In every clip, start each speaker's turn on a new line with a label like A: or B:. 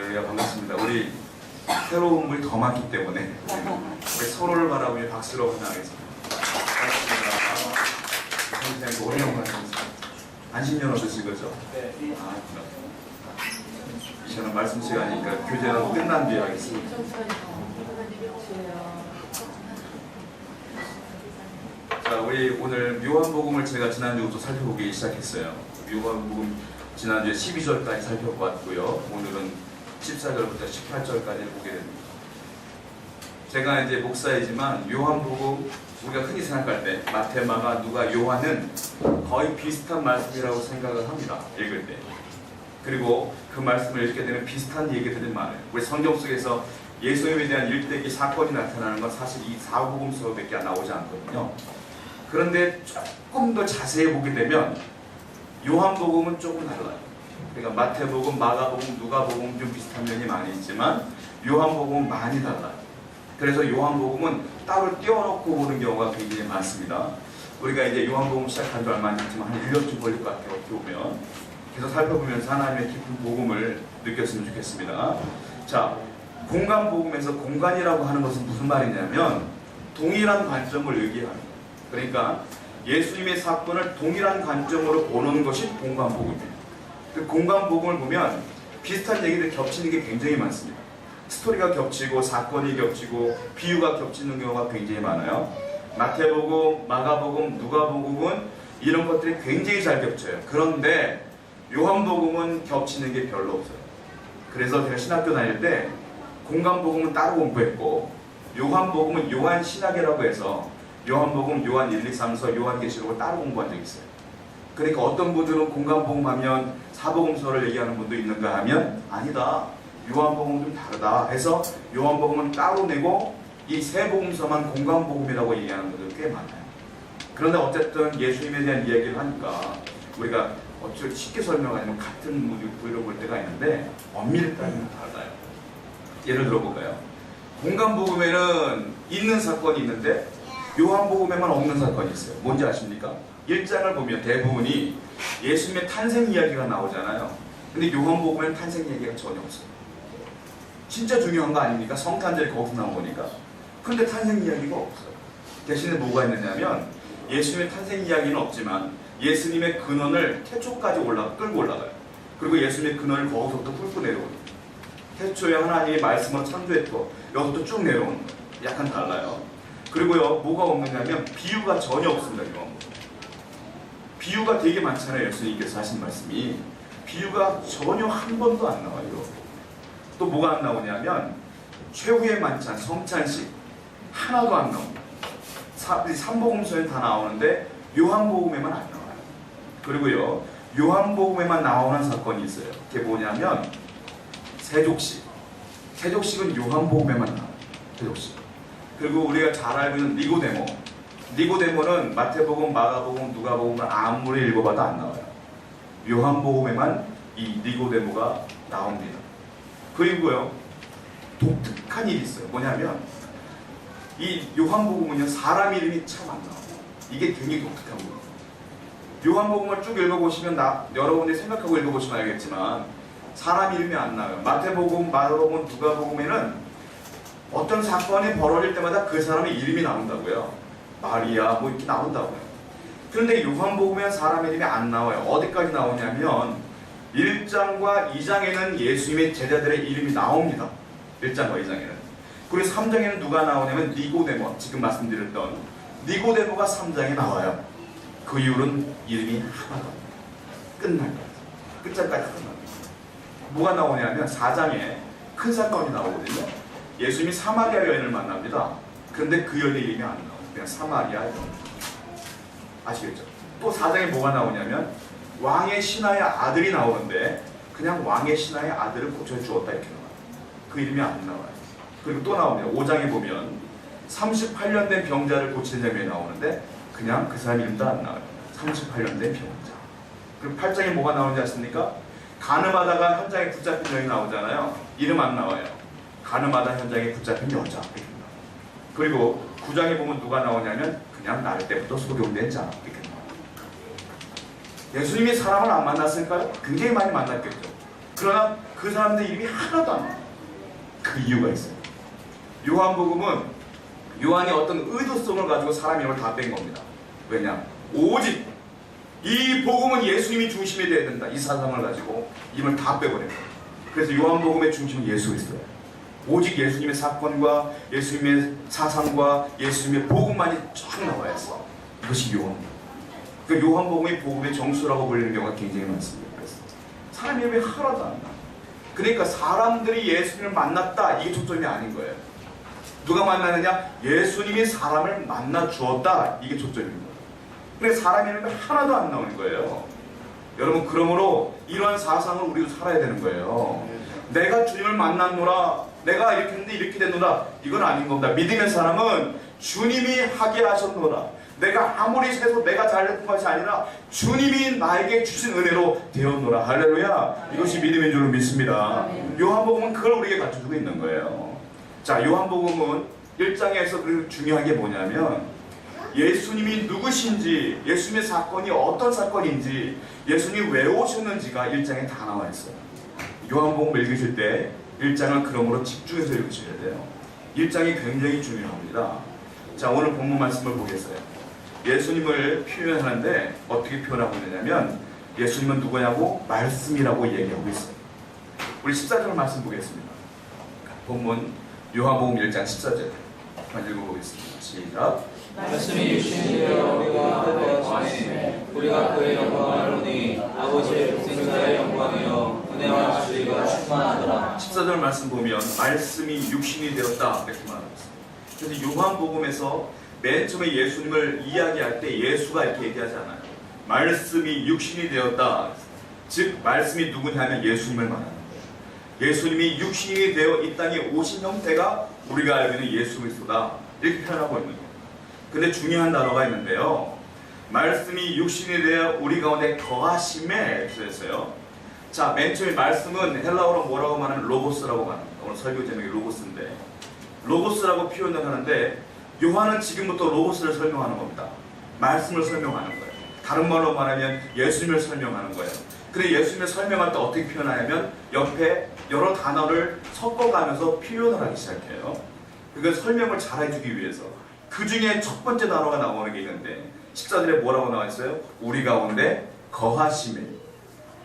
A: 할렐루야, 반갑습니다. 우리 새로운 분이 더 많기 때문에 우리 서로를 바라보며 박수로 환영하겠습니다. 반갑습니다. 선생님 오래 영광입니다. 안식년 얻으신 거죠?
B: 네.
A: 아, 이제는 말씀 시간이니까 교제는 끝난 뒤에 하겠습니다. 자, 우리 오늘 요한복음을 제가 지난주부터 살펴보기 시작했어요. 요한복음 지난주에 12절까지 살펴봤고요. 오늘은 14절부터 18절까지 보게 됩니다. 제가 이제 목사이지만 요한복음 우리가 흔히 생각할 때 마태, 마가, 누가, 요한은 거의 비슷한 말씀이라고 생각을 합니다. 읽을 때. 그리고 그 말씀을 읽게 되면 비슷한 얘기들이 많아요. 우리 성경 속에서 예수님에 대한 일대기 사건이 나타나는 건 사실 이 사복음서밖에 나오지 않거든요. 그런데 조금 더 자세히 보게 되면 요한복음은 조금 달라요. 그러니까 마태복음, 마가복음, 누가복음 좀 비슷한 면이 많이 있지만 요한복음은 많이 달라요. 그래서 요한복음은 따로 띄워놓고 보는 경우가 굉장히 많습니다. 우리가 이제 요한복음 시작한 지 얼마 안 됐지만 한 1년쯤 걸릴 것 같아요. 어떻게 보면 계속 살펴보면서 하나님의 깊은 복음을 느꼈으면 좋겠습니다. 자, 공간복음에서 공간이라고 하는 것은 무슨 말이냐면 동일한 관점을 의미합니다. 그러니까 예수님의 사건을 동일한 관점으로 보는 것이 공간복음이에요. 그 공간복음을 보면 비슷한 얘기들이 겹치는 게 굉장히 많습니다. 스토리가 겹치고 사건이 겹치고 비유가 겹치는 경우가 굉장히 많아요. 마태복음, 마가복음, 누가복음은 이런 것들이 굉장히 잘 겹쳐요. 그런데 요한복음은 겹치는 게 별로 없어요. 그래서 제가 신학교 다닐 때 공간복음은 따로 공부했고 요한복음은 요한신학이라고 해서 요한복음, 요한 1, 2, 3, 4, 요한계시록을 따로 공부한 적이 있어요. 그러니까 어떤 분들은 공간복음 하면 사복음서를 얘기하는 분도 있는가 하면 아니다. 요한복음은 좀 다르다 해서 요한복음은 따로 내고 이 세 복음서만 공간복음이라고 얘기하는 분들 꽤 많아요. 그런데 어쨌든 예수님에 대한 이야기를 하니까 우리가 어쩔 쉽게 설명하면 같은 부위로 볼 때가 있는데 엄밀히 따지면 달라요. 예를 들어볼까요? 공간복음에는 있는 사건이 있는데 요한복음에만 없는 사건이 있어요. 뭔지 아십니까? 1장을 보면 대부분이 예수님의 탄생 이야기가 나오잖아요. 근데 요한복음에는 탄생 이야기가 전혀 없어요. 진짜 중요한 거 아닙니까? 성탄절이 거기서 나온 거니까. 근데 탄생 이야기가 없어요. 대신에 뭐가 있느냐면 예수님의 탄생 이야기는 없지만 예수님의 근원을 태초까지 끌고 올라가요. 그리고 예수님의 근원을 거기서부터 훑고 내려오는 거예요. 태초에 하나님이 말씀으로 창조했고 여기부터 쭉 내려오는 거예요. 약간 달라요. 그리고요, 뭐가 없느냐면 비유가 전혀 없습니다. 이거. 비유가 되게 많잖아요. 예수님께서 하신 말씀이. 비유가 전혀 한 번도 안 나와요. 또 뭐가 안 나오냐면 최후의 만찬, 성찬식 하나도 안 나옵니다. 삼복음서에 다 나오는데 요한복음에만 안 나와요. 그리고요, 요한복음에만 나오는 사건이 있어요. 그게 뭐냐면 세족식. 세족식은 요한복음에만 나와요. 세족식. 그리고 우리가 잘 알고 있는 니고데모. 니고데모는 마태복음, 마가복음, 누가복음을 아무리 읽어봐도 안 나와요. 요한복음에만 이 니고데모가 나옵니다. 그리고요, 독특한 일이 있어요. 뭐냐면 이 요한복음은요, 사람 이름이 참 안 나와요. 이게 굉장히 독특한 거예요. 요한복음을 쭉 읽어보시면 여러분들이 생각하고 읽어보시면 알겠지만 사람 이름이 안 나와요. 마태복음, 마가복음, 누가복음에는 어떤 사건이 벌어질 때마다 그 사람의 이름이 나온다고요. 마리아 뭐 이렇게 나온다고요. 그런데 요한복음에 사람 이름이 안 나와요. 어디까지 나오냐면 1장과 2장에는 예수님의 제자들의 이름이 나옵니다. 1장과 2장에는. 그리고 3장에는 누가 나오냐면 니고데모, 지금 말씀드렸던 니고데모가 3장에 나와요. 그 이후로는 이름이 하나도 안 나와요. 끝날 거예요. 끝장까지 끝납니다. 뭐가 나오냐면 4장에 큰 사건이 나오거든요. 예수님이 사마리아 여인을 만납니다. 그런데 그 여인의 이름이 안 나와요. 그냥 사마리아 여인. 아시겠죠? 또 4장에 뭐가 나오냐면 왕의 신하의 아들이 나오는데 그냥 왕의 신하의 아들을 고쳐주었다 이렇게 나와요. 그 이름이 안 나와요. 그리고 또 나옵니다. 5장에 보면 38년 된 병자를 고치는 장면이 나오는데 그냥 그 사람 이름도 안 나와요. 38년 된 병자. 그리고 8장에 뭐가 나오는지 아십니까? 가늠하다가 현장에 붙잡힌 여인이 나오잖아요. 이름 안 나와요. 가늠하다 현장에 붙잡힌 여자. 그리고 9장에 보면 누가 나오냐면 그냥 날 때부터 소경된 자. 이렇게 나와요. 예수님이 사람을 안 만났을까요? 굉장히 많이 만났겠죠. 그러나 그 사람들 이름이 하나도 안 나와요. 그 이유가 있어요. 요한복음은 요한이 어떤 의도성을 가지고 사람 이름을 다 뺀 겁니다. 왜냐? 오직 이 복음은 예수님이 중심이 되어야 된다. 이 사상을 가지고 이름을 다 빼버려요. 그래서 요한복음의 중심은 예수 그리스도예요. 오직 예수님의 사건과 예수님의 사상과 예수님의 복음만이 쫙 나와 있어. 이것이 요한복음. 그 요한복음이 복음의 정수라고 불리는 경우가 굉장히 많습니다. 그래서 사람 이름이 하나도 안 나. 그러니까 사람들이 예수님을 만났다, 이게 초점이 아닌 거예요. 누가 만나느냐? 예수님이 사람을 만나 주었다, 이게 초점입니다. 근데 사람 이름이 하나도 안 나오는 거예요. 여러분, 그러므로 이러한 사상을 우리도 살아야 되는 거예요. 내가 주님을 만났노라, 내가 이렇게 했는데 이렇게 됐노라, 이건 아닌 겁니다. 믿음의 사람은 주님이 하게 하셨노라, 내가 아무리 세서 내가 잘했던 것이 아니라 주님이 나에게 주신 은혜로 되었노라. 할렐루야. 이것이 믿음인 줄 믿습니다. 요한복음은 그걸 우리에게 가르쳐주고 있는 거예요. 자, 요한복음은 1장에서 중요한 게 뭐냐면 예수님이 누구신지, 예수님의 사건이 어떤 사건인지, 예수님이 왜 오셨는지가 1장에 다 나와 있어요. 요한복음 읽으실 때 1장을 그러므로 집중해서 읽으셔야 돼요. 1장이 굉장히 중요합니다. 자, 오늘 본문 말씀을 보겠어요. 예수님을 표현하는데 어떻게 표현하고 있느냐면 예수님은 누구냐고? 말씀이라고 얘기하고 있어요. 우리 14절 말씀 보겠습니다. 본문 요한복음 1장 14절 한번 읽어보겠습니다. 시작.
B: 말씀이 육신이 되어 우리가 거하시네 우리가 그의 영광을 보니 아버지의 독생자의 영광이요 은혜와 진리가 충만하더라.
A: 14절 말씀 보면 말씀이 육신이 되었다 이렇게 말하고 있습니다. 그래서 요한복음에서 맨 처음에 예수님을 이야기할 때 예수가 이렇게 얘기하지 않아요. 말씀이 육신이 되었다. 즉 말씀이 누구냐면 예수님을 말하는 거예요. 예수님이 육신이 되어 이 땅에 오신 형태가 우리가 알고 있는 예수 그리스도다, 이렇게 표현하고 있는 거예요. 근데 중요한 단어가 있는데요. 말씀이 육신이 되어 우리 가운데 거하심에 써있어요. 자, 맨 처음에 말씀은 헬라어로 뭐라고 말하는 로고스라고 말합니다. 오늘 설교 제목이 로고스인데, 로고스라고 표현을 하는데 요한은 지금부터 로고스를 설명하는 겁니다. 말씀을 설명하는 거예요. 다른 말로 말하면 예수님을 설명하는 거예요. 그래, 예수님을 설명할 때 어떻게 표현하냐면 옆에 여러 단어를 섞어가면서 표현을 하기 시작해요. 그러니까 설명을 잘 해주기 위해서. 그 중에 첫 번째 단어가 나오는 게 있는데 14절에 뭐라고 나와 있어요? 우리 가운데 거하시매.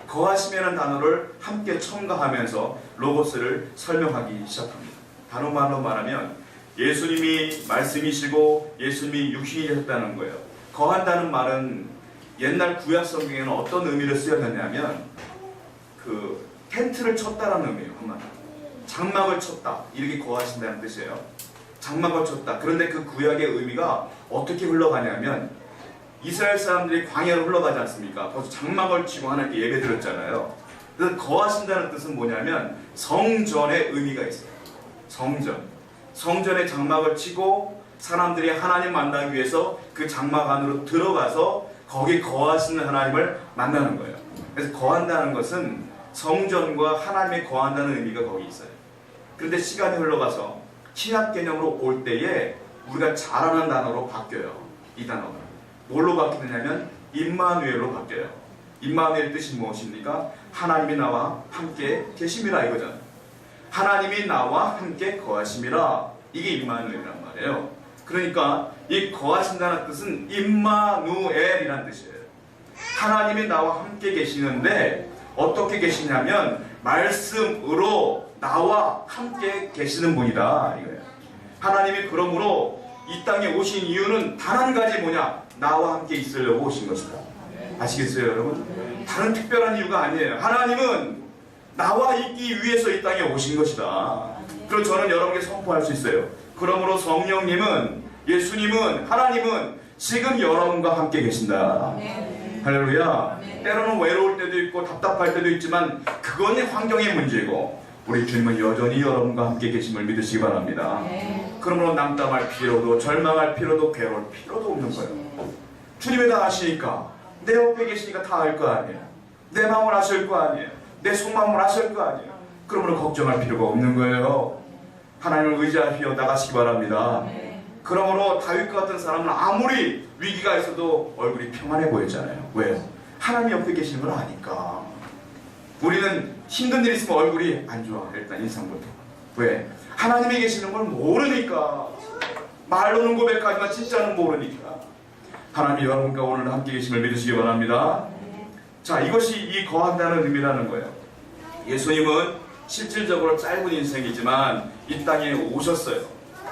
A: 거하시매라는 단어를 함께 첨가하면서 로고스를 설명하기 시작합니다. 다른 말로 말하면 예수님이 말씀이시고 예수님이 육신이 되셨다는 거예요. 거한다는 말은 옛날 구약 성경에는 어떤 의미를 쓰였느냐면 그 텐트를 쳤다라는 의미예요. 한마디 장막을 쳤다, 이렇게 거하신다는 뜻이에요. 장막을 쳤다. 그런데 그 구약의 의미가 어떻게 흘러가냐면 이스라엘 사람들이 광야로 흘러가지 않습니까? 거기서 장막을 치고 하나님께 예배 드렸잖아요. 그래서 거하신다는 뜻은 뭐냐면 성전의 의미가 있어요. 성전에 장막을 치고 사람들이 하나님 만나기 위해서 그 장막 안으로 들어가서 거기 거하시는 하나님을 만나는 거예요. 그래서 거한다는 것은 성전과 하나님이 거한다는 의미가 거기 있어요. 그런데 시간이 흘러가서 신약 개념으로 올 때에 우리가 잘 아는 단어로 바뀌어요. 이 단어가 뭘로 바뀌느냐면 임마누엘로 바뀌어요. 임마누엘 뜻이 무엇입니까? 하나님이 나와 함께 계심이라 이거잖아요. 하나님이 나와 함께 거하심이라, 이게 임마누엘이란 말이에요. 그러니까 이 거하신다는 뜻은 임마누엘이란 뜻이에요. 하나님이 나와 함께 계시는데 어떻게 계시냐면 말씀으로 나와 함께 계시는 분이다 이거예요. 하나님이 그러므로 이 땅에 오신 이유는 단 한 가지 뭐냐? 나와 함께 있으려고 오신 것이다. 아시겠어요 여러분? 다른 특별한 이유가 아니에요. 하나님은 나와 있기 위해서 이 땅에 오신 것이다. 그리고 저는 여러분께 선포할 수 있어요. 그러므로 성령님은, 예수님은, 하나님은 지금 여러분과 함께 계신다. 할렐루야. 때로는 외로울 때도 있고 답답할 때도 있지만 그건 환경의 문제고 우리 주님은 여전히 여러분과 함께 계심을 믿으시기 바랍니다. 그러므로 낙담할 필요도 절망할 필요도 괴로울 필요도 없는 거예요. 주님이 다 아시니까, 내 옆에 계시니까 다 알 거 아니에요. 내 마음을 아실 거 아니에요. 내 속마음을 아실 거 아니에요. 그러므로 걱정할 필요가 없는 거예요. 하나님을 의지하시어 나가시기 바랍니다. 그러므로 다윗과 같은 사람은 아무리 위기가 있어도 얼굴이 평안해 보였잖아요. 왜요? 하나님 옆에 계시는 걸 아니까. 우리는 힘든 일 있으면 얼굴이 안 좋아. 일단 인상부터. 왜? 하나님이 계시는 걸 모르니까. 말로는 고백하지만 진짜는 모르니까. 하나님이 여러분과 오늘 함께 계심을 믿으시기 바랍니다. 자, 이것이 이 거한다는 의미라는 거예요. 예수님은 실질적으로 짧은 인생이지만 이 땅에 오셨어요.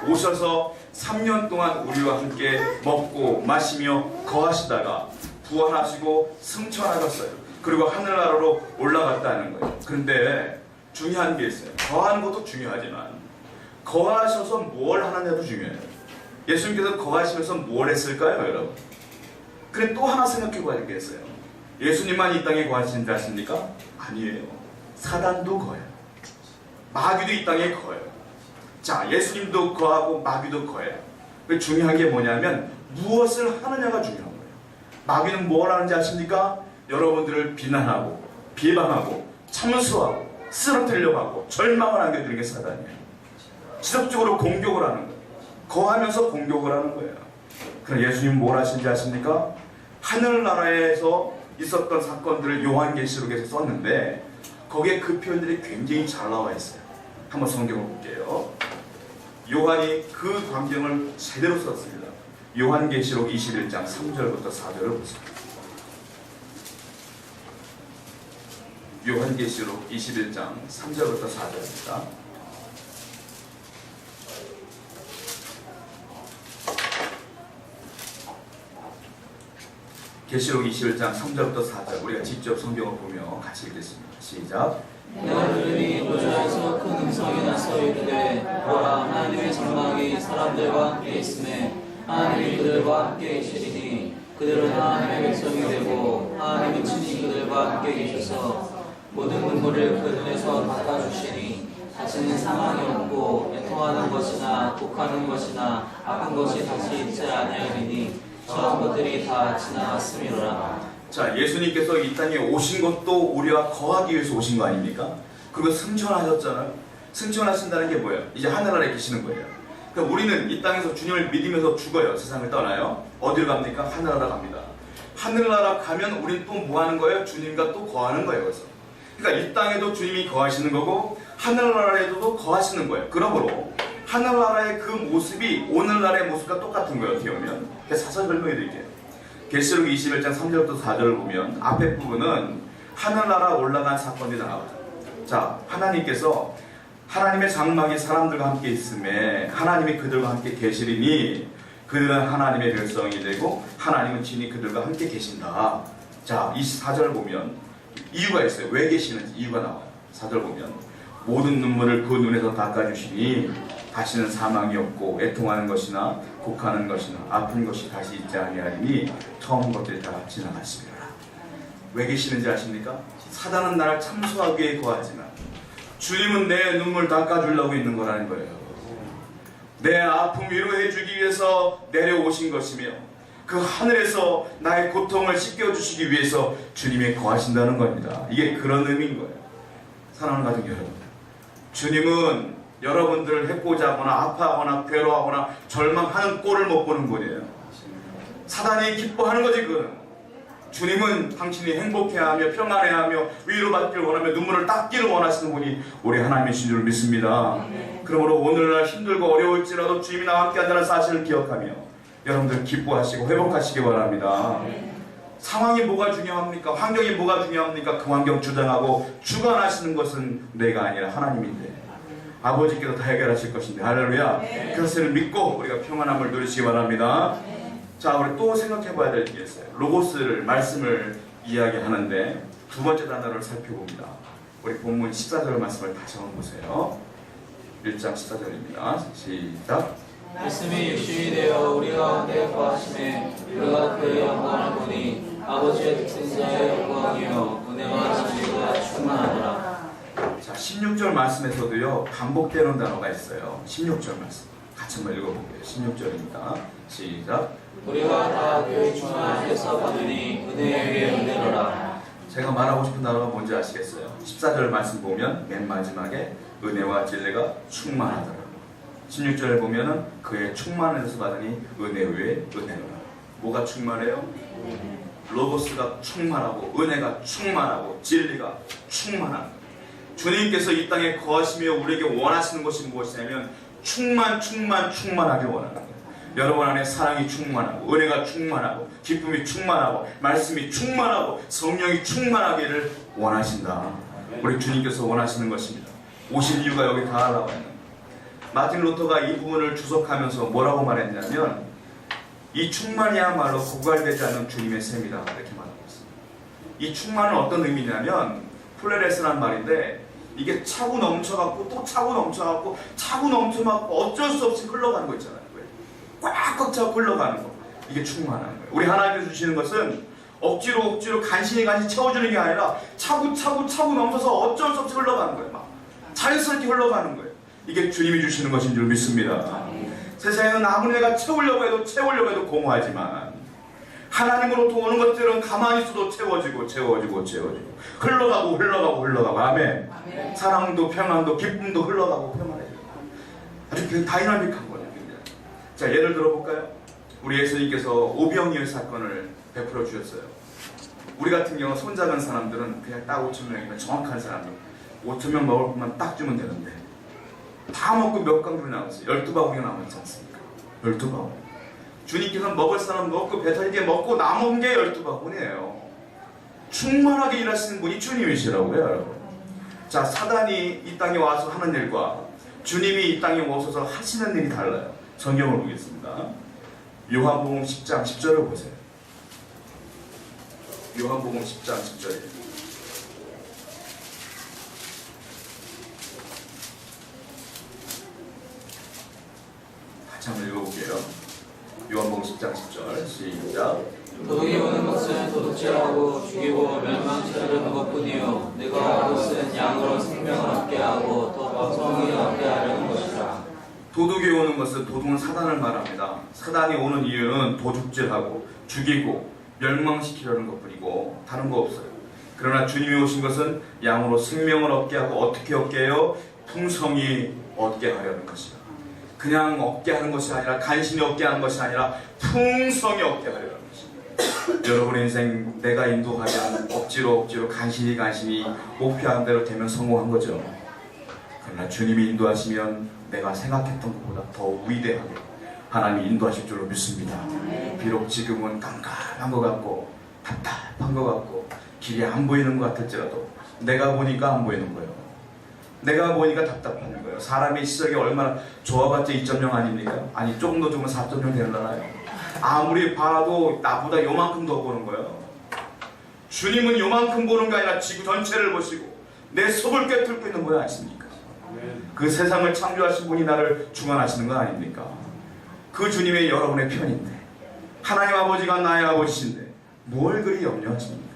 A: 오셔서 3년 동안 우리와 함께 먹고 마시며 거하시다가 부활하시고 승천하셨어요. 그리고 하늘나라로 올라갔다는 거예요. 그런데 중요한 게 있어요. 거하는 것도 중요하지만 거하셔서 뭘 하느냐도 중요해요. 예수님께서 거하시면서 뭘 했을까요, 여러분? 그래, 또 하나 생각해 봐야 되겠어요. 예수님만 이 땅에 거하시는지 아십니까? 아니에요. 사단도 거해요. 마귀도 이 땅에 거해요. 자, 예수님도 거하고 마귀도 거해요. 중요한 게 뭐냐면 무엇을 하느냐가 중요한 거예요. 마귀는 뭘 하는지 아십니까? 여러분들을 비난하고 비방하고 참수하고 쓰러뜨리려고 하고 절망을 안겨주는 게 사단이에요. 지속적으로 공격을 하는 거예요. 거하면서 공격을 하는 거예요. 그럼 예수님 뭘 하신지 아십니까? 하늘나라에서 있었던 사건들을 요한계시록에서 썼는데 거기에 그 표현들이 굉장히 잘 나와 있어요. 한번 성경을 볼게요. 요한이 그 광경을 제대로 썼습니다. 요한계시록 21장 3절부터 4절을 보세요. 요한계시록 21장 3절부터 4절입니다. 계시록 21장 3절부터 4절 우리가 직접 성경을 보며 같이 읽겠습니다. 시작.
B: 내가 들으니 보좌에서 큰 음성이 나서 이르되 보라 하나님의 장막이 사람들과 함께 있음에 하나님이 그들과 함께 계시리니 그들은 하나님의 백성이 되고 하나님은 친히 그들과 함께 계셔서 모든 눈물을 그 눈에서 닦아주시니 다시는 사망이 없고 애통하는 것이나 독하는 것이나 아픈 것이 다시 있지 아니하리니 저런 것들이 다 지나갔음이로라.
A: 자, 예수님께서 이 땅에 오신 것도 우리와 거하기 위해서 오신 거 아닙니까? 그리고 승천하셨잖아요. 승천하신다는 게 뭐예요? 이제 하늘나라에 계시는 거예요. 그러니까 우리는 이 땅에서 주님을 믿으면서 죽어요. 세상을 떠나요. 어디를 갑니까? 하늘나라 갑니다. 하늘나라 가면 우리는 또 뭐 하는 거예요? 주님과 또 거하는 거예요. 그래서. 그러니까 이 땅에도 주님이 거하시는 거고 하늘나라에도 거하시는 거예요. 그러므로 하늘나라의 그 모습이 오늘날의 모습과 똑같은 거예요. 어떻게 보면. 사설 설명해 드릴게요. 계시록 21장 3절부터 4절을 보면 앞에 부분은 하늘나라 올라간 사건이 나와요. 자, 하나님께서 하나님의 장막이 사람들과 함께 있음에 하나님이 그들과 함께 계시리니 그들은 하나님의 백성이 되고 하나님은 친히 그들과 함께 계신다. 자, 24절 보면 이유가 있어요. 왜 계시는지 이유가 나와요. 4절 보면 모든 눈물을 그 눈에서 닦아주시니 다시는 사망이 없고 애통하는 것이나 곡하는 것이나 아픈 것이 다시 있지 아니하리니 처음 것들이 다 지나갔으리라. 왜 계시는지 아십니까? 사단은 나를 참수하기 위해 거하지만 주님은 내 눈물 닦아주려고 있는 거라는 거예요. 내 아픔 위로해주기 위해서 내려오신 것이며 그 하늘에서 나의 고통을 씻겨주시기 위해서 주님이 거하신다는 겁니다. 이게 그런 의미인 거예요. 사랑하는 가족 여러분, 주님은 여러분들을 해코자 하거나 아파하거나 괴로워하거나 절망하는 꼴을 못 보는 분이에요. 사단이 기뻐하는 거지. 그거는 주님은 당신이 행복해하며 평안해하며 위로받기를 원하며 눈물을 닦기를 원하시는 분이 우리 하나님이신 줄 믿습니다. 그러므로 오늘날 힘들고 어려울지라도 주님이 나와 함께 한다는 사실을 기억하며 여러분들 기뻐하시고 회복하시기 바랍니다. 상황이 뭐가 중요합니까? 환경이 뭐가 중요합니까? 그 환경 주장하고 주관하시는 것은 내가 아니라 하나님인데 아버지께서 다 해결하실 것인데 할렐루야. 그것을 믿고 우리가 평안함을 누리시기 바랍니다. 자, 우리 또 생각해 봐야 될 게 있어요. 로고스를 말씀을 이야기하는데 두 번째 단어를 살펴봅니다. 우리 본문 14절 말씀을 다시 한번 보세요. 1장 14절입니다. 시작.
B: 말씀이 육신이 되어 우리 가운데 거하심에 우리가 그의 영광을 보니 아버지의 독생자의 영광이요 은혜와 진리가 충만하더라.
A: 자, 16절 말씀에서도요 반복되는 단어가 있어요. 16절 말씀 같이 한번 읽어볼게요. 16절입니다. 시작.
B: 우리가 다 그의 충만하셔서 받으니 은혜 위에 은혜로라.
A: 제가 말하고 싶은 단어가 뭔지 아시겠어요? 14절 말씀 보면 맨 마지막에 은혜와 진리가 충만하더라. 16절에 보면은 그의 충만해서 받으니 은혜 위에 은혜로라. 뭐가 충만해요? 로고스가 충만하고 은혜가 충만하고 진리가 충만한 거예요. 주님께서 이 땅에 거하시며 우리에게 원하시는 것이 무엇이냐면 충만하게 원하는 거예요. 여러분 안에 사랑이 충만하고 은혜가 충만하고 기쁨이 충만하고 말씀이 충만하고 성령이 충만하기를 원하신다. 우리 주님께서 원하시는 것입니다. 오신 이유가 여기 다 나와 있는 거예요. 마틴 루터가 이 부분을 주석하면서 뭐라고 말했냐면 이 충만이야말로 고갈되지 않는 주님의 셈이다 이렇게 말하고 있습니다. 이 충만은 어떤 의미냐면 플레레스라는 말인데 이게 차고 넘쳐갖고 또 차고 넘쳐갖고 차고 넘쳐갖고 어쩔 수 없이 흘러가는 거 있잖아요. 꽉꽉 차고 흘러가는 거. 이게 충만한 거예요. 우리 하나님께서 주시는 것은 억지로 간신히 채워주는 게 아니라 차고 넘쳐서 어쩔 수 없이 흘러가는 거예요. 막 자연스럽게 흘러가는 거예요. 이게 주님이 주시는 것인 줄 믿습니다. 세상에는 아무리 내가 채우려고 해도 공허하지만 하나님으로부터 오는 것들은 가만히 있어도 채워지고 흘러가고 아멘. 사랑도 평안도 기쁨도 흘러가고 평안해져요. 아주 다이나믹한 거예요. 자, 예를 들어볼까요? 우리 예수님께서 오병이어 사건을 베풀어 주셨어요. 우리 같은 경우 손작은 사람들은 그냥 딱 5,000명이면 정확한 사람들 5,000명 먹을 것만 딱 주면 되는데 다 먹고 몇 강들이 남았어요. 12바구니가 남았지 않습니까? 12바구니. 주님께서는 먹을 사람 먹고 배탈게 먹고 남은 게 12바구니예요. 충만하게 일하시는 분이 주님이시라고요, 여러분. 자, 사단이 이 땅에 와서 하는 일과 주님이 이 땅에 오셔서 하시는 일이 달라요. 성경을 보겠습니다. 요한복음 10장 10절을 보세요. 요한복음 10장 10절에 같이 한번 읽어볼게요. 요한복음 10장 10절 시작.
B: 도둑이 오는 것은 도둑질하고 죽이고 멸망시키려는 것뿐이요 내가 온 것은 양으로 생명을 얻게 하고 또 풍성히 얻게 하려는 것이라.
A: 도둑이 오는 것은 도둑은 사단을 말합니다. 사단이 오는 이유는 도둑질하고 죽이고 멸망시키려는 것뿐이고 다른 거 없어요. 그러나 주님이 오신 것은 양으로 생명을 얻게 하고 어떻게 얻게 해요? 풍성히 얻게 하려는 것이다. 그냥 얻게 하는 것이 아니라 간신히 얻게 하는 것이 아니라 풍성히 얻게 하려는 것입니다. 여러분의 인생 내가 인도하면 억지로 간신히 목표한 대로 되면 성공한 거죠. 그러나 주님이 인도하시면 내가 생각했던 것보다 더 위대하게 하나님이 인도하실 줄로 믿습니다. 비록 지금은 깜깜한 것 같고 답답한 것 같고 길이 안 보이는 것 같을지라도 내가 보니까 안 보이는 거예요. 내가 보니까 답답한 거예요. 사람의 시력이 얼마나 좋아봤자 2.0 아닙니까? 아니 조금 더 좋으면 4.0 되려나요? 아무리 봐도 나보다 요만큼 더 보는 거예요. 주님은 요만큼 보는 게 아니라 지구 전체를 보시고 내 속을 꿰뚫고 있는 거 아십니까? 그 세상을 창조하신 분이 나를 주관하시는 거 아닙니까? 그 주님이 여러분의 편인데 하나님 아버지가 나의 아버지신데 뭘 그리 염려하십니까?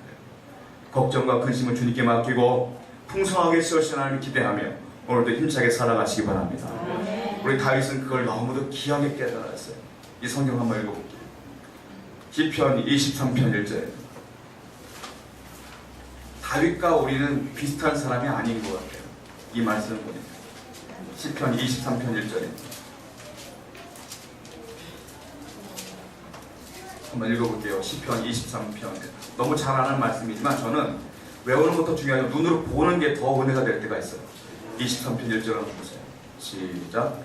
A: 걱정과 근심을 주님께 맡기고 풍성하게 세우신 하나님을 기대하며 오늘도 힘차게 살아가시기 바랍니다. 우리 다윗은 그걸 너무도 귀하게 깨달았어요. 이 성경 한번 읽어볼게요. 시편 23편 1절. 다윗과 우리는 비슷한 사람이 아닌 것 같아요. 이 말씀을 보니까. 시편 23편 1절입니다. 한번 읽어볼게요. 시편 23편. 너무 잘 아는 말씀이지만 저는 외우는 것도 중요하고 눈으로 보는 게 더 은혜가 될 때가 있어요. 23편 1절 한번 보세요. 시작.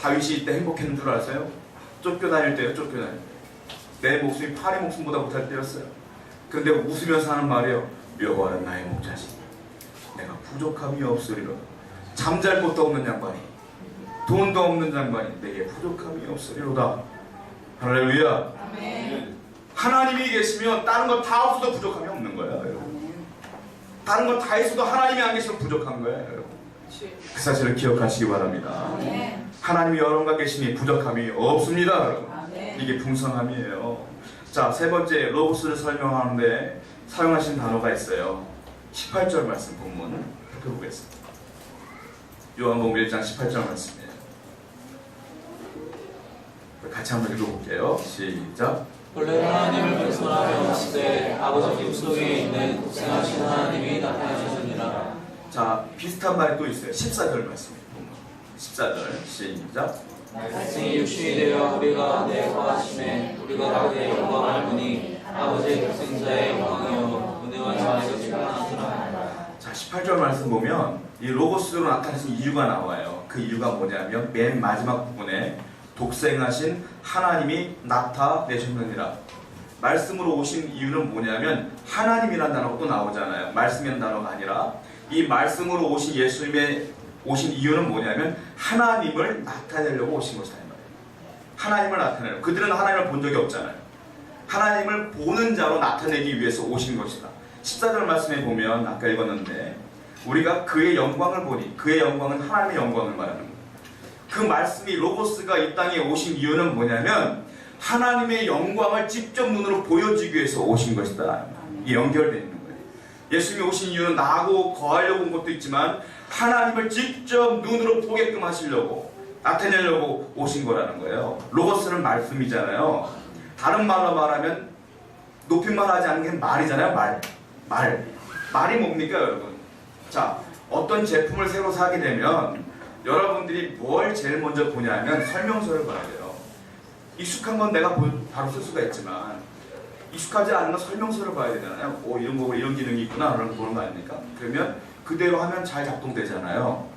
A: 다윗이 이때 행복했는 줄 아세요? 쫓겨다닐 때요. 쫓겨다닐 때. 내 목숨이 파리 목숨보다 못할 때였어요. 그런데 웃으면서 하는 말이에요. 여호와는 나의 목자시니 내가 부족함이 없으리로다. 잠잘 곳도 없는 양반이 돈도 없는 양반이 내게 부족함이 없으리로다. 할렐루야. 아멘. 하나님이 계시면 다른 거 다 없어도 부족함이 없는 거예요, 여러분. 다른 거 다 있어도 하나님이 안 계시면 부족한 거예요, 여러분. 그 사실을 기억하시기 바랍니다. 하나님이 여러분과 계시니 부족함이 없습니다, 여러분. 이게 풍성함이에요. 자, 세 번째 로고스를 설명하는데 사용하신 단어가 있어요. 18절 말씀 본문 살펴보겠습니다. 요한복음 1장 18절 말씀이에요. 같이 한번 읽어볼게요. 시작.
B: 본래 하나님을 person하며 하시되 아버지 꿈속에 있는 독생하신 하나님이 나타나셨느니라.
A: 자, 비슷한 말이 또 있어요. 14절 말씀이에요. 14절 시작.
B: 말씀이 육신이 되어 우리가 내 거하심에 우리가 그의 영광을 보니 아버지의 독생자의 영광이요 너와 자에게 출현하더라.
A: 자, 18절 말씀 보면 이 로고스로 나타내신 이유가 나와요. 그 이유가 뭐냐면 맨 마지막 부분에 독생하신 하나님이 나타내셨느니라. 말씀으로 오신 이유는 뭐냐면 하나님이라는 단어가 또 나오잖아요. 말씀이라는 단어가 아니라 이 말씀으로 오신 예수님의 오신 이유는 뭐냐면 하나님을 나타내려고 오신 것이다. 하나님을 나타내려고. 그들은 하나님을 본 적이 없잖아요. 하나님을 보는 자로 나타내기 위해서 오신 것이다. 14절 말씀에 보면 아까 읽었는데 우리가 그의 영광을 보니 그의 영광은 하나님의 영광을 말하는 거예요. 그 말씀이 로고스가 이 땅에 오신 이유는 뭐냐면 하나님의 영광을 직접 눈으로 보여주기 위해서 오신 것이다. 이 연결되어 있는 거예요. 예수님이 오신 이유는 나하고 거하려고 온 것도 있지만 하나님을 직접 눈으로 보게끔 하시려고 나타내려고 오신 거라는 거예요. 로고스는 말씀이잖아요. 다른 말로 말하면 높임말 하지 않는 게 말이잖아요. 말이 뭡니까 여러분? 자, 어떤 제품을 새로 사게 되면 여러분들이 뭘 제일 먼저 보냐면 설명서를 봐야 돼요. 익숙한 건 내가 바로 쓸 수가 있지만 익숙하지 않은 건 설명서를 봐야 되잖아요. 이런 거 이런 기능이 있구나 그런 거 보는 거 아닙니까? 그러면 그대로 하면 잘 작동되잖아요.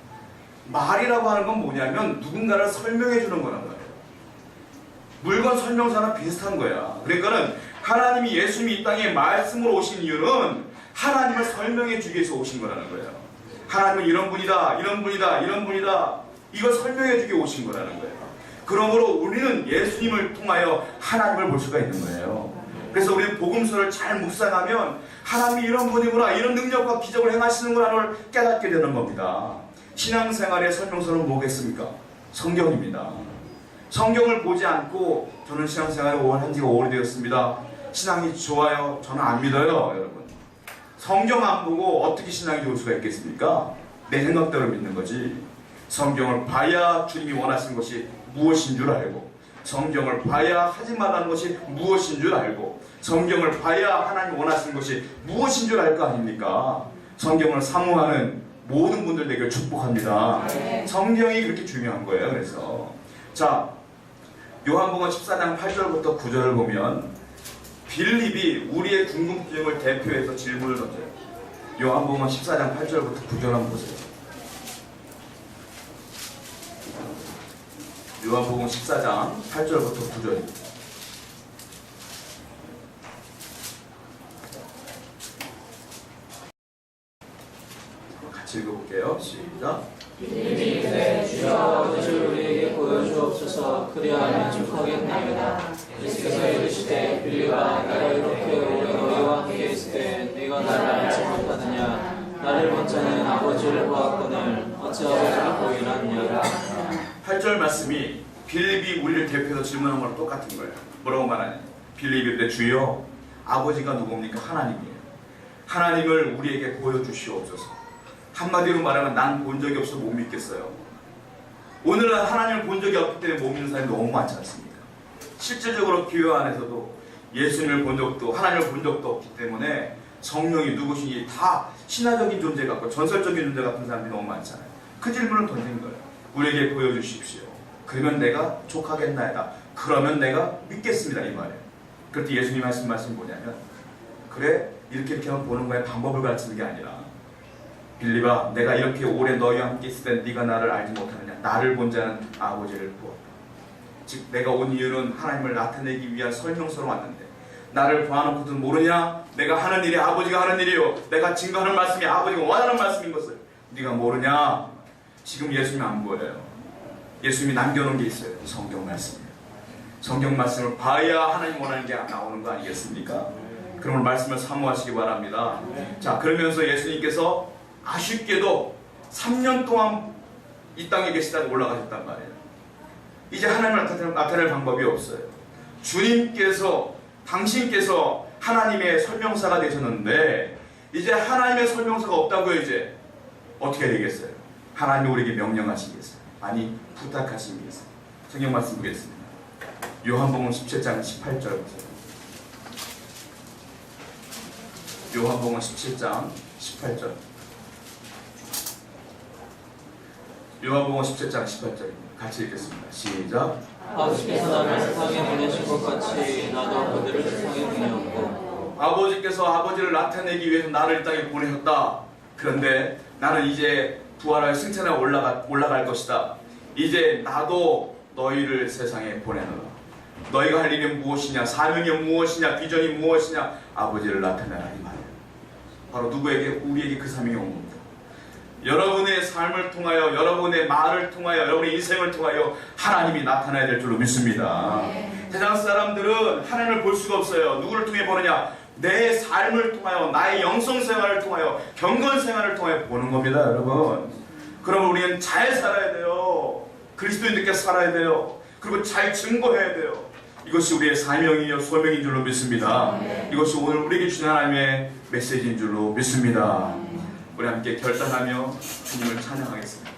A: 말이라고 하는 건 뭐냐면 누군가를 설명해 주는 거란 말이에요. 물건 설명서랑 비슷한 거야. 그러니까는 하나님이 예수님이 이 땅에 말씀으로 오신 이유는 하나님을 설명해 주기 위해서 오신 거라는 거예요. 하나님은 이런 분이다, 이런 분이다, 이런 분이다. 이걸 설명해 주기 위해 오신 거라는 거예요. 그러므로 우리는 예수님을 통하여 하나님을 볼 수가 있는 거예요. 그래서 우리는 복음서를 잘 묵상하면 하나님이 이런 분이구나, 이런 능력과 기적을 행하시는구나를 깨닫게 되는 겁니다. 신앙생활의 설명서는 뭐겠습니까? 성경입니다. 성경을 보지 않고 저는 신앙생활을 한 지가 오래되었습니다. 신앙이 좋아요. 저는 안 믿어요, 여러분. 성경 안 보고 어떻게 신앙이 좋을 수가 있겠습니까? 내 생각대로 믿는 거지. 성경을 봐야 주님이 원하시는 것이 무엇인 줄 알고, 성경을 봐야 하지 말라는 것이 무엇인 줄 알고, 성경을 봐야 하나님 원하시는 것이 무엇인 줄 알 거 아닙니까? 성경을 사모하는 모든 분들 되길 축복합니다. 성경이 그렇게 중요한 거예요. 그래서 자, 요한복음 14장 8절부터 9절을 보면 빌립이 우리의 궁금증을 대표해서 질문을 던져요. 요한복음 14장 8절부터 9절 한번 보세요. 요한복음 14장 8절부터 9절입니다. 같이 읽어볼게요. 시작.
B: 빌립이 이르되 주여 아버지를 우리에게 보여주옵소서. 그리하면 족하겠나이다. 예수께서 이르시되 빌립아 내가 이렇게 오래 너희와 함께 있을 때 네가 나를 알지 못하느냐. 나를 본 자는 아버지를 보았거늘 어찌 아버지를 보이라 하느냐.
A: 8절 말씀이 빌립이 우리를 대표해서 질문한 거랑 똑같은 거예요. 뭐라고 말하냐? 빌립이 이르되 주여 아버지가 누굽니까? 하나님이에요. 하나님을 우리에게 보여주시옵소서. 한마디로 말하면 난 본 적이 없어 못 믿겠어요. 오늘은 하나님을 본 적이 없기 때문에 못 믿는 사람이 너무 많지 않습니까? 실질적으로 교회 안에서도 예수님을 본 적도 하나님을 본 적도 없기 때문에 성령이 누구신지 다 신화적인 존재 같고 전설적인 존재 같은 사람들이 너무 많잖아요. 그 질문을 던진 거예요. 우리에게 보여주십시오. 그러면 내가 족하겠나이다. 그러면 내가 믿겠습니다. 이 말이에요. 그때 예수님 하신 말씀이 뭐냐면 그래 이렇게 하면 보는 거에 방법을 가르치는 게 아니라 빌립아 내가 이렇게 오래 너희와 함께 있을 때 네가 나를 알지 못하느냐. 나를 본 자는 아버지를 보았다. 즉 내가 온 이유는 하나님을 나타내기 위한 설명서로 왔는데 나를 봐놓고도 모르냐. 내가 하는 일이 아버지가 하는 일이요 내가 증거하는 말씀이 아버지가 원하는 말씀인 것을 네가 모르냐. 지금 예수님이 안 보여요. 예수님이 남겨놓은 게 있어요. 성경 말씀이에요. 성경 말씀을 봐야 하나님 원하는 게 나오는 거 아니겠습니까? 그러면 말씀을 사모하시기 바랍니다. 자, 그러면서 예수님께서 아쉽게도 3년 동안 이 땅에 계시다가 올라가셨단 말이에요. 이제 하나님을 나타낼 방법이 없어요. 주님께서 당신께서 하나님의 설명사가 되셨는데 이제 하나님의 설명서가 없다고요. 이제 어떻게 되겠어요? 하나님이 우리에게 명령하시겠어요? 아니 부탁하시겠어요? 성경 말씀 보겠습니다. 요한복음 17장 18절 보세요. 요한복음 17장 18절. 요한복음 17장 18절입니다. 같이 읽겠습니다. 시작.
B: 아버지께서 나를 세상에 보내신 것 같이 나도 그들을 세상에 보내었고
A: 아버지께서 아버지를 나타내기 위해서 나를 이 땅에 보내셨다. 그런데 나는 이제 부활하여 승천에 올라갈 것이다. 이제 나도 너희를 세상에 보내노라. 너희가 할 일이 무엇이냐, 사명이 무엇이냐, 비전이 무엇이냐, 아버지를 나타내라 이 말이에요. 바로 누구에게? 우리에게 그 사명이 온 겁니다. 여러분의 삶을 통하여, 여러분의 말을 통하여, 여러분의 인생을 통하여 하나님이 나타나야 될 줄로 믿습니다. 세상 사람들은 하나님을 볼 수가 없어요. 누구를 통해 보느냐? 내 삶을 통하여, 나의 영성 생활을 통하여, 경건 생활을 통하여 보는 겁니다, 여러분. 그럼 우리는 잘 살아야 돼요. 그리스도인들께 살아야 돼요. 그리고 잘 증거해야 돼요. 이것이 우리의 사명이요 소명인 줄로 믿습니다. 이것이 오늘 우리에게 주신 하나님의 메시지인 줄로 믿습니다. 우리 함께 결단하며 주님을 찬양하겠습니다.